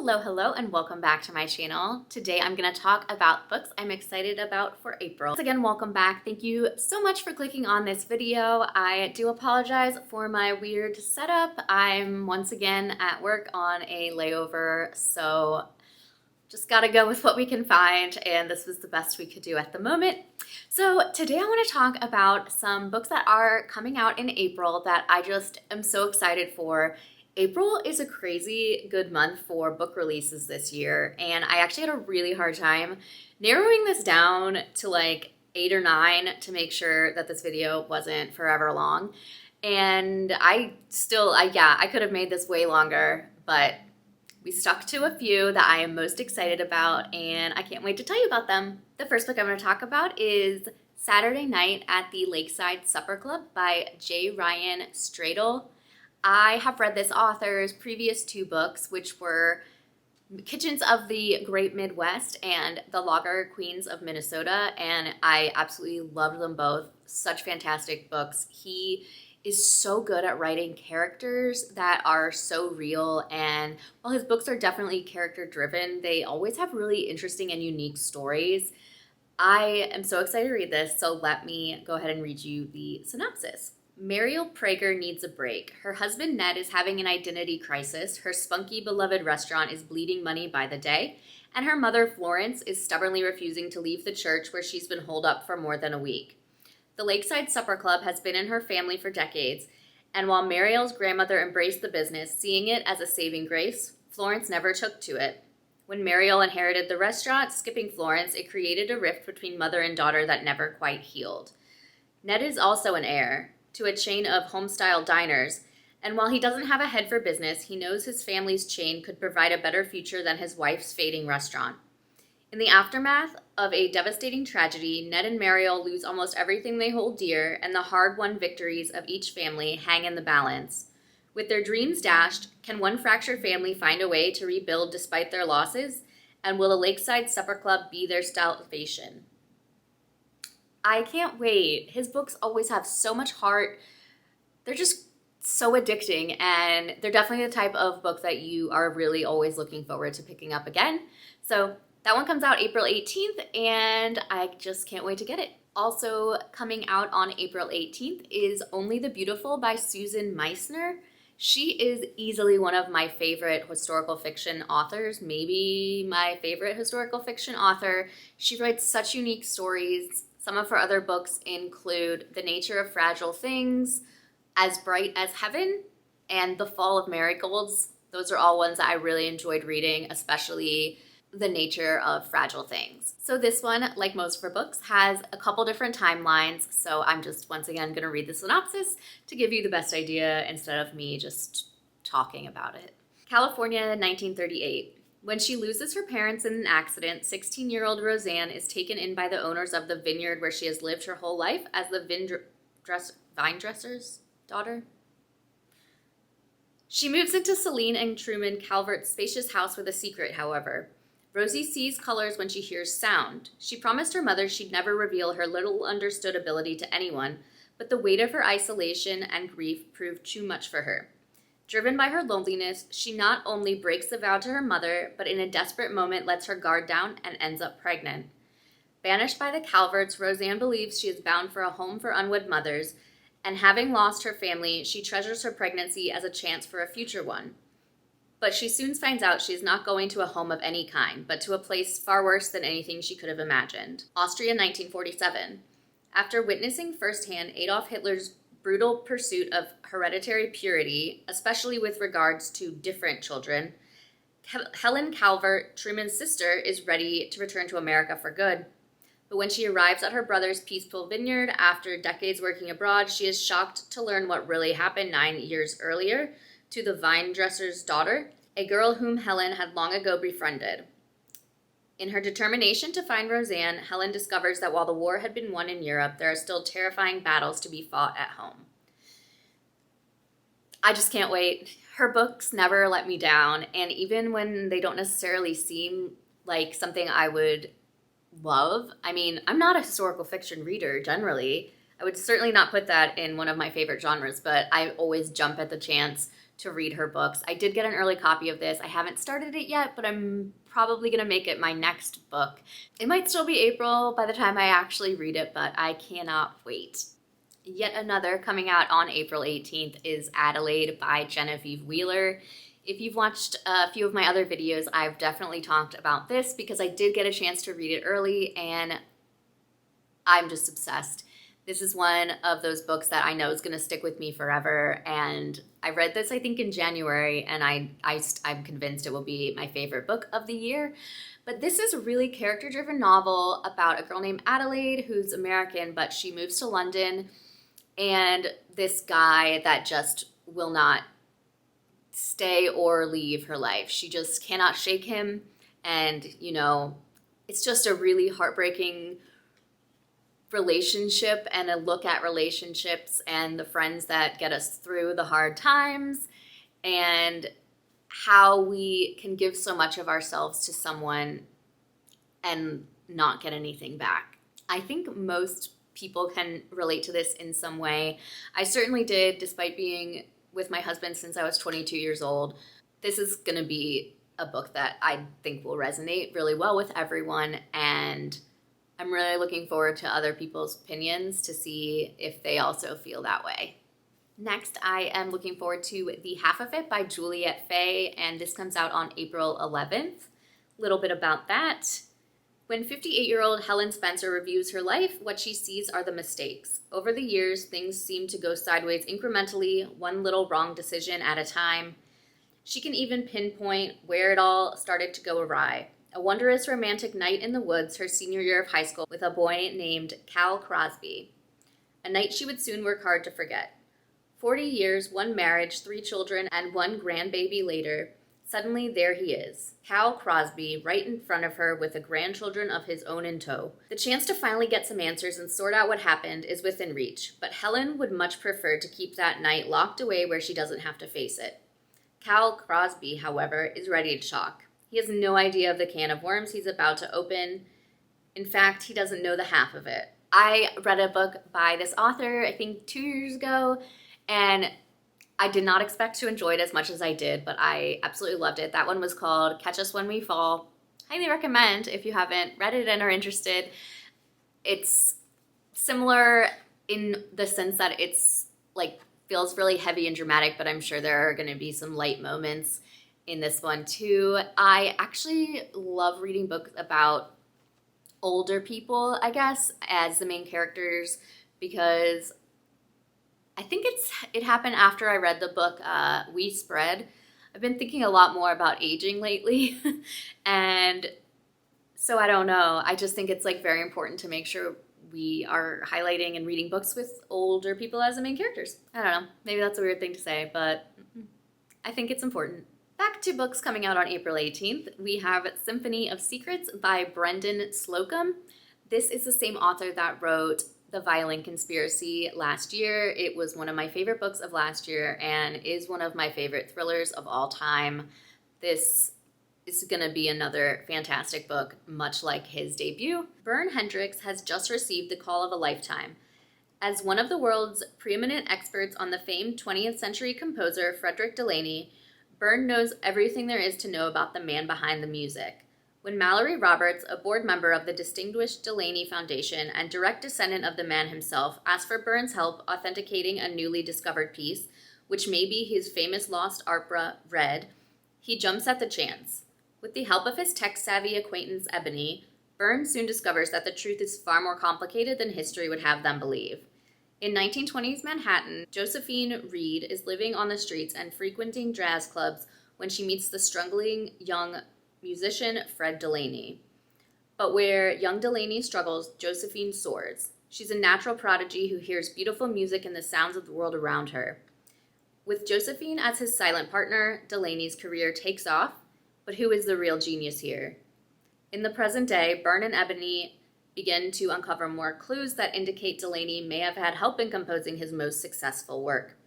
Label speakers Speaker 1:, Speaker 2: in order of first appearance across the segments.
Speaker 1: Hello, and welcome back to my channel. Today I'm going to talk about books I'm excited about for April. Once again, welcome back. Thank you so much for clicking on this video. I do apologize for my weird setup. I'm once again at work on a layover, so just gotta go with what we can find, and this was the best we could do at the moment. So today I want to talk about some books that are coming out in April that I just am so excited for. April is a crazy good month for book releases this year, and I actually had a really hard time narrowing this down to like 8 or 9 to make sure that this video wasn't forever long. And I could have made this way longer, but we stuck to a few that I am most excited about, and I can't wait to tell you about them. The first book I'm going to talk about is Saturday Night at the Lakeside Supper Club by J. Ryan Stradal. I have read this author's previous 2 books, which were Kitchens of the Great Midwest and The Lager Queens of Minnesota, and I absolutely loved them both. Such fantastic books. He is so good at writing characters that are so real, and while his books are definitely character driven, they always have really interesting and unique stories. I am so excited to read this, so let me go ahead and read you the synopsis. Mariel Prager needs a break. Her husband Ned is having an identity crisis, her spunky beloved restaurant is bleeding money by the day, and her mother Florence is stubbornly refusing to leave the church where she's been holed up for more than a week. The Lakeside Supper Club has been in her family for decades, and while Mariel's grandmother embraced the business, seeing it as a saving grace, Florence never took to it. When Mariel inherited the restaurant, skipping Florence, it created a rift between mother and daughter that never quite healed. Ned is also an heir to a chain of home-style diners, and while he doesn't have a head for business, he knows his family's chain could provide a better future than his wife's fading restaurant. In the aftermath of a devastating tragedy, Ned and Mariel lose almost everything they hold dear, and the hard-won victories of each family hang in the balance. With their dreams dashed, can one fractured family find a way to rebuild despite their losses? And will the Lakeside Supper Club be their salvation? I can't wait. His books always have so much heart. They're just so addicting, and they're definitely the type of book that you are really always looking forward to picking up again. So that one comes out April 18th, and I just can't wait to get it. Also coming out on April 18th is Only the Beautiful by Susan Meissner. She is easily one of my favorite historical fiction authors, maybe my favorite historical fiction author. She writes such unique stories. Some of her other books include The Nature of Fragile Things, As Bright as Heaven, and The Fall of Marigolds. Those are all ones that I really enjoyed reading, especially The Nature of Fragile Things. So this one, like most of her books, has a couple different timelines, so I'm just once again going to read the synopsis to give you the best idea instead of me just talking about it. California, 1938. When she loses her parents in an accident, 16-year-old Roseanne is taken in by the owners of the vineyard where she has lived her whole life as the vine dresser's daughter. She moves into Celine and Truman Calvert's spacious house with a secret, however. Rosie sees colors when she hears sound. She promised her mother she'd never reveal her little understood ability to anyone, but the weight of her isolation and grief proved too much for her. Driven by her loneliness, she not only breaks the vow to her mother, but in a desperate moment lets her guard down and ends up pregnant. Banished by the Calverts, Roseanne believes she is bound for a home for unwed mothers, and having lost her family, she treasures her pregnancy as a chance for a future one. But she soon finds out she is not going to a home of any kind, but to a place far worse than anything she could have imagined. Austria, 1947. After witnessing firsthand Adolf Hitler's brutal pursuit of hereditary purity, especially with regards to different children, Helen Calvert, Truman's sister, is ready to return to America for good. But when she arrives at her brother's peaceful vineyard after decades working abroad, she is shocked to learn what really happened 9 years earlier to the vine dresser's daughter, a girl whom Helen had long ago befriended. In her determination to find Roseanne, Helen discovers that while the war had been won in Europe, there are still terrifying battles to be fought at home. I just can't wait. Her books never let me down, and even when they don't necessarily seem like something I would love, I mean, I'm not a historical fiction reader generally. I would certainly not put that in one of my favorite genres, but I always jump at the chance to read her books. I did get an early copy of this. I haven't started it yet, but I'm probably gonna make it my next book. It might still be April by the time I actually read it, but I cannot wait. Yet another coming out on April 18th is Adelaide by Genevieve Wheeler. If you've watched a few of my other videos, I've definitely talked about this because I did get a chance to read it early and I'm just obsessed. This is one of those books that I know is going to stick with me forever, and I read this I think in January, and I'm convinced it will be my favorite book of the year. But this is a really character-driven novel about a girl named Adelaide who's American, but she moves to London, and this guy that just will not stay or leave her life. She just cannot shake him, and you know, it's just a really heartbreaking relationship and a look at relationships and the friends that get us through the hard times and how we can give so much of ourselves to someone and not get anything back. I think most people can relate to this in some way. I certainly did, despite being with my husband since I was 22 years old. This is going to be a book that I think will resonate really well with everyone, and I'm really looking forward to other people's opinions to see if they also feel that way. Next, I am looking forward to The Half of It by Juliet Fay, and this comes out on April 11th. A little bit about that. When 58-year-old Helen Spencer reviews her life, what she sees are the mistakes. Over the years, things seem to go sideways incrementally, one little wrong decision at a time. She can even pinpoint where it all started to go awry. A wondrous romantic night in the woods her senior year of high school with a boy named Cal Crosby. A night she would soon work hard to forget. 40 years, 1 marriage, 3 children, and 1 grandbaby later, suddenly there he is, Cal Crosby, right in front of her with the grandchildren of his own in tow. The chance to finally get some answers and sort out what happened is within reach, but Helen would much prefer to keep that night locked away where she doesn't have to face it. Cal Crosby, however, is ready to shock. He has no idea of the can of worms he's about to open. In fact, he doesn't know the half of it. I read a book by this author, I think 2 years ago, and I did not expect to enjoy it as much as I did, but I absolutely loved it. That one was called Catch Us When We Fall. Highly recommend if you haven't read it and are interested. It's similar in the sense that it's like feels really heavy and dramatic, but I'm sure there are going to be some light moments in this one too. I actually love reading books about older people, I guess, as the main characters, because I think it happened after I read the book We Spread. I've been thinking a lot more about aging lately and so I don't know. I just think it's like very important to make sure we are highlighting and reading books with older people as the main characters. I don't know. Maybe that's a weird thing to say, but I think it's important. Back to books coming out on April 18th, we have Symphony of Secrets by Brendan Slocum. This is the same author that wrote The Violin Conspiracy last year. It was one of my favorite books of last year and is one of my favorite thrillers of all time. This is going to be another fantastic book, much like his debut. Bern Hendricks has just received the call of a lifetime. As one of the world's preeminent experts on the famed 20th century composer Frederick Delaney, Bern knows everything there is to know about the man behind the music. When Mallory Roberts, a board member of the Distinguished Delaney Foundation and direct descendant of the man himself, asked for Bern's help authenticating a newly discovered piece, which may be his famous lost opera, Red, he jumps at the chance. With the help of his tech-savvy acquaintance Ebony, Bern soon discovers that the truth is far more complicated than history would have them believe. In 1920s Manhattan, Josephine Reed is living on the streets and frequenting jazz clubs when she meets the struggling young musician Fred Delaney. But where young Delaney struggles, Josephine soars. She's a natural prodigy who hears beautiful music and the sounds of the world around her. With Josephine as his silent partner, Delaney's career takes off, but who is the real genius here? In the present day, Bern and Ebony begin to uncover more clues that indicate Delaney may have had help in composing his most successful work.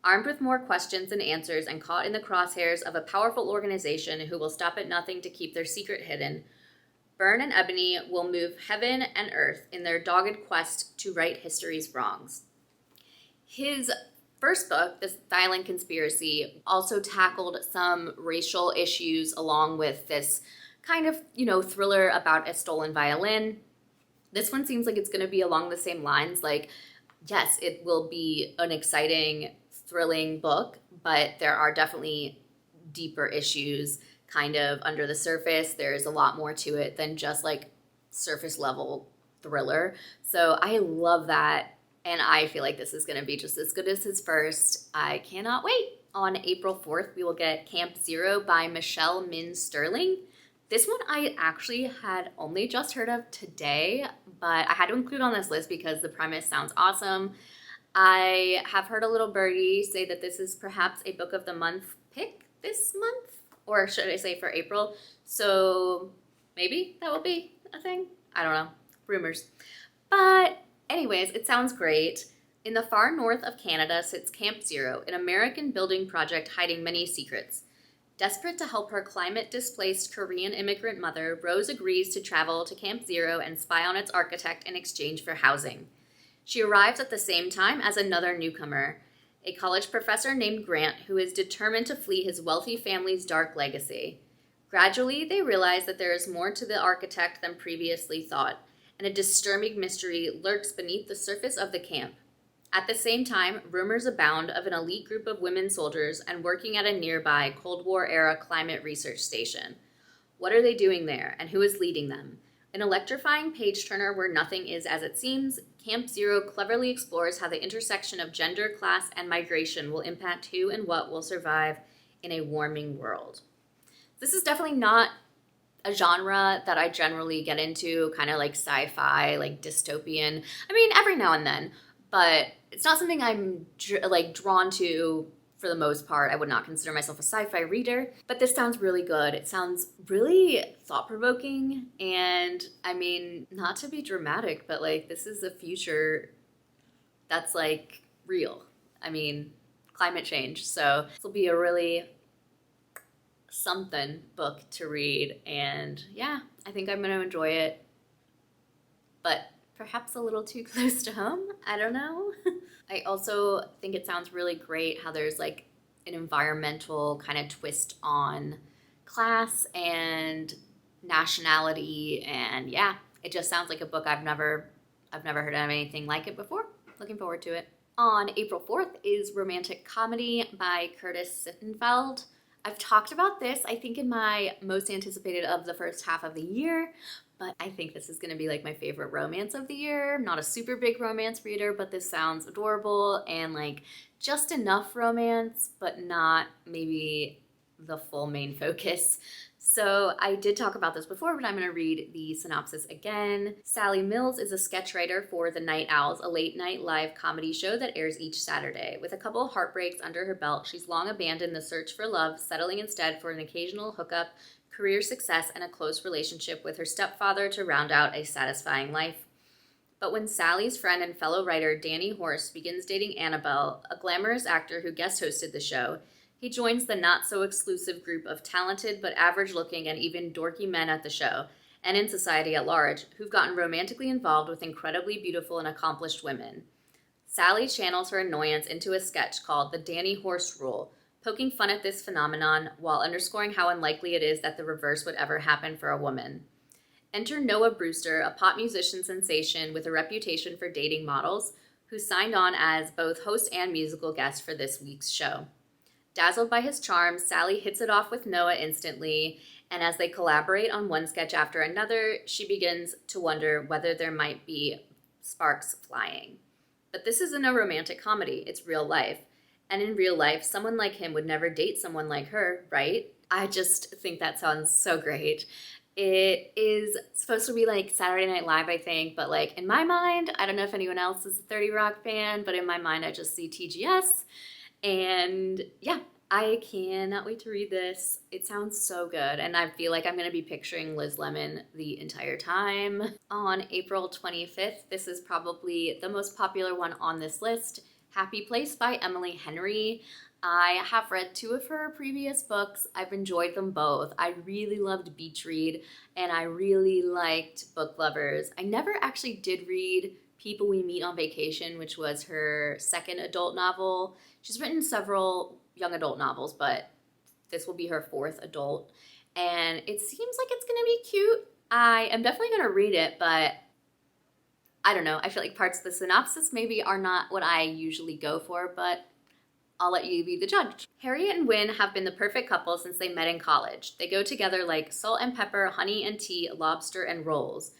Speaker 1: Armed with more questions and answers and caught in the crosshairs of a powerful organization who will stop at nothing to keep their secret hidden, Bern and Ebony will move heaven and earth in their dogged quest to right history's wrongs. His first book, this Violent Conspiracy, also tackled some racial issues along with this kind of, thriller about a stolen violin. This one seems like it's going to be along the same lines. Like, yes, it will be an exciting, thrilling book, but there are definitely deeper issues kind of under the surface. There's a lot more to it than just like surface level thriller. So I love that. And I feel like this is going to be just as good as his first. I cannot wait. On April 4th, we will get Camp Zero by Michelle Min Sterling. This one I actually had only just heard of today, but I had to include on this list because the premise sounds awesome. I have heard a little birdie say that this is perhaps a book of the month pick this month, or should I say for April. So maybe that will be a thing. I don't know. Rumors. But anyways, it sounds great. In the far north of Canada sits Camp Zero, an American building project hiding many secrets. Desperate to help her climate-displaced Korean immigrant mother, Rose agrees to travel to Camp Zero and spy on its architect in exchange for housing. She arrives at the same time as another newcomer, a college professor named Grant, who is determined to flee his wealthy family's dark legacy. Gradually, they realize that there is more to the architect than previously thought, and a disturbing mystery lurks beneath the surface of the camp. At the same time, rumors abound of an elite group of women soldiers and working at a nearby Cold War-era climate research station. What are they doing there, and who is leading them? An electrifying page-turner where nothing is as it seems, Camp Zero cleverly explores how the intersection of gender, class, and migration will impact who and what will survive in a warming world. This is definitely not a genre that I generally get into, kind of like sci-fi, like dystopian. I mean, every now and then, but it's not something I'm drawn to for the most part. I would not consider myself a sci-fi reader, but this sounds really good. It sounds really thought-provoking, and I mean, not to be dramatic, but like this is a future that's like real. I mean, climate change. So this will be a really something book to read, and yeah, I think I'm going to enjoy it, but perhaps a little too close to home. I don't know. I also think it sounds really great how there's like an environmental kind of twist on class and nationality, and yeah, it just sounds like a book I've never heard of anything like it before. Looking forward to it. On April 4th is Romantic Comedy by Curtis Sittenfeld. I've talked about this, I think, in my most anticipated of the first half of the year, but I think this is going to be like my favorite romance of the year. I'm not a super big romance reader, but this sounds adorable and like just enough romance, but not maybe the full main focus. So I did talk about this before, but I'm going to read the synopsis again. Sally Mills is a sketch writer for The Night Owls, a late-night live comedy show that airs each Saturday. With a couple of heartbreaks under her belt, she's long abandoned the search for love, settling instead for an occasional hookup, career success, and a close relationship with her stepfather to round out a satisfying life. But when Sally's friend and fellow writer Danny Horst begins dating Annabelle, a glamorous actor who guest hosted the show, he joins the not-so-exclusive group of talented but average-looking and even dorky men at the show, and in society at large, who've gotten romantically involved with incredibly beautiful and accomplished women. Sally channels her annoyance into a sketch called The Danny Horst Rule, poking fun at this phenomenon while underscoring how unlikely it is that the reverse would ever happen for a woman. Enter Noah Brewster, a pop musician sensation with a reputation for dating models, who signed on as both host and musical guest for this week's show. Dazzled by his charm, Sally hits it off with Noah instantly, and as they collaborate on one sketch after another, she begins to wonder whether there might be sparks flying. But this isn't a romantic comedy, it's real life. And in real life, someone like him would never date someone like her, right? I just think that sounds so great. It is supposed to be like Saturday Night Live, I think, but like in my mind, I don't know if anyone else is a 30 Rock fan, but in my mind, I just see TGS. And yeah, I cannot wait to read this. It sounds so good, and I feel like I'm going to be picturing Liz Lemon the entire time. On April 25th, this is probably the most popular one on this list, Happy Place by Emily Henry. I have read 2 of her previous books. I've enjoyed them both. I really loved Beach Read, and I really liked Book Lovers. I never actually did read People We Meet on Vacation, which was her second adult novel. She's written several young adult novels, but this will be her fourth adult. And it seems like it's gonna be cute. I am definitely gonna read it, but I don't know. I feel like parts of the synopsis maybe are not what I usually go for, but I'll let you be the judge. Harriet and Wynne have been the perfect couple since they met in college. They go together like salt and pepper, honey and tea, lobster and rolls.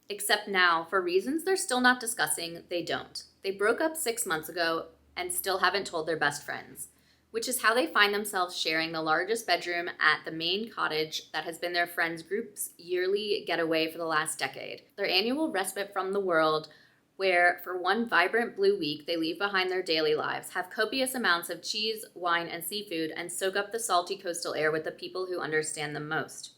Speaker 1: Except now, for reasons they're still not discussing, they don't. They broke up 6 months ago and still haven't told their best friends, which is how they find themselves sharing the largest bedroom at the main cottage that has been their friends' group's yearly getaway for the last decade. Their annual respite from the world, where for one vibrant blue week they leave behind their daily lives, have copious amounts of cheese, wine, and seafood, and soak up the salty coastal air with the people who understand them most.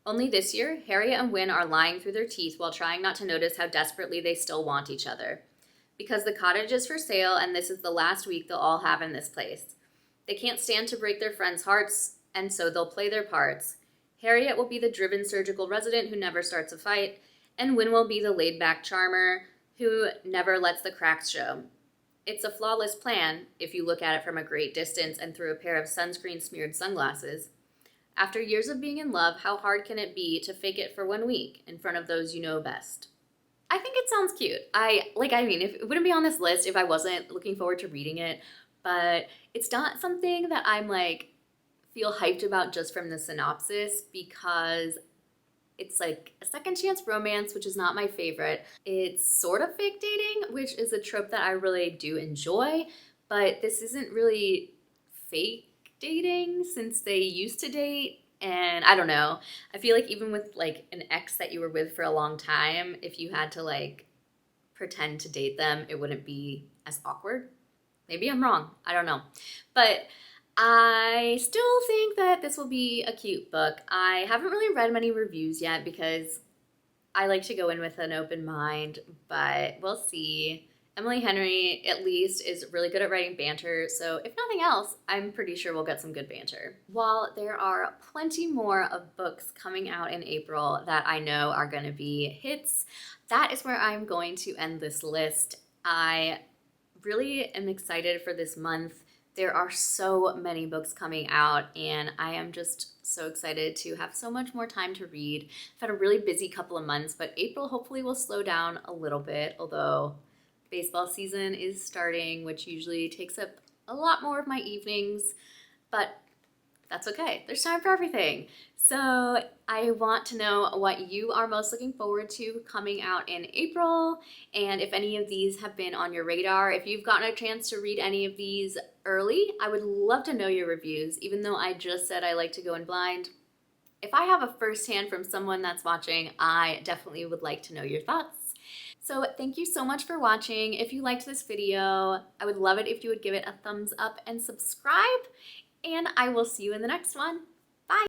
Speaker 1: Only this year, Harriet and Wynne are lying through their teeth while trying not to notice how desperately they still want each other. Because the cottage is for sale and this is the last week they'll all have in this place. They can't stand to break their friends' hearts, and so they'll play their parts. Harriet will be the driven surgical resident who never starts a fight, and Wynne will be the laid-back charmer who never lets the cracks show. It's a flawless plan, if you look at it from a great distance and through a pair of sunscreen-smeared sunglasses. After years of being in love, how hard can it be to fake it for 1 week in front of those you know best? I think it sounds cute. It wouldn't be on this list if I wasn't looking forward to reading it, but it's not something that I'm feel hyped about just from the synopsis, because it's like a second chance romance, which is not my favorite. It's sort of fake dating, which is a trope that I really do enjoy, but this isn't really fake dating since they used to date. And I don't know, I feel like even with an ex that you were with for a long time, if you had to pretend to date them, it wouldn't be as awkward. Maybe I'm wrong, I don't know, but I still think that this will be a cute book. I haven't really read many reviews yet because I like to go in with an open mind, but we'll see. Emily Henry, at least, is really good at writing banter, so if nothing else, I'm pretty sure we'll get some good banter. While there are plenty more of books coming out in April that I know are going to be hits, that is where I'm going to end this list. I really am excited for this month. There are so many books coming out, and I am just so excited to have so much more time to read. I've had a really busy couple of months, but April hopefully will slow down a little bit, although baseball season is starting, which usually takes up a lot more of my evenings, but that's okay. There's time for everything. So I want to know what you are most looking forward to coming out in April, and if any of these have been on your radar. If you've gotten a chance to read any of these early, I would love to know your reviews, even though I just said I like to go in blind. If I have a firsthand from someone that's watching, I definitely would like to know your thoughts. So thank you so much for watching. If you liked this video, I would love it if you would give it a thumbs up and subscribe, and I will see you in the next one.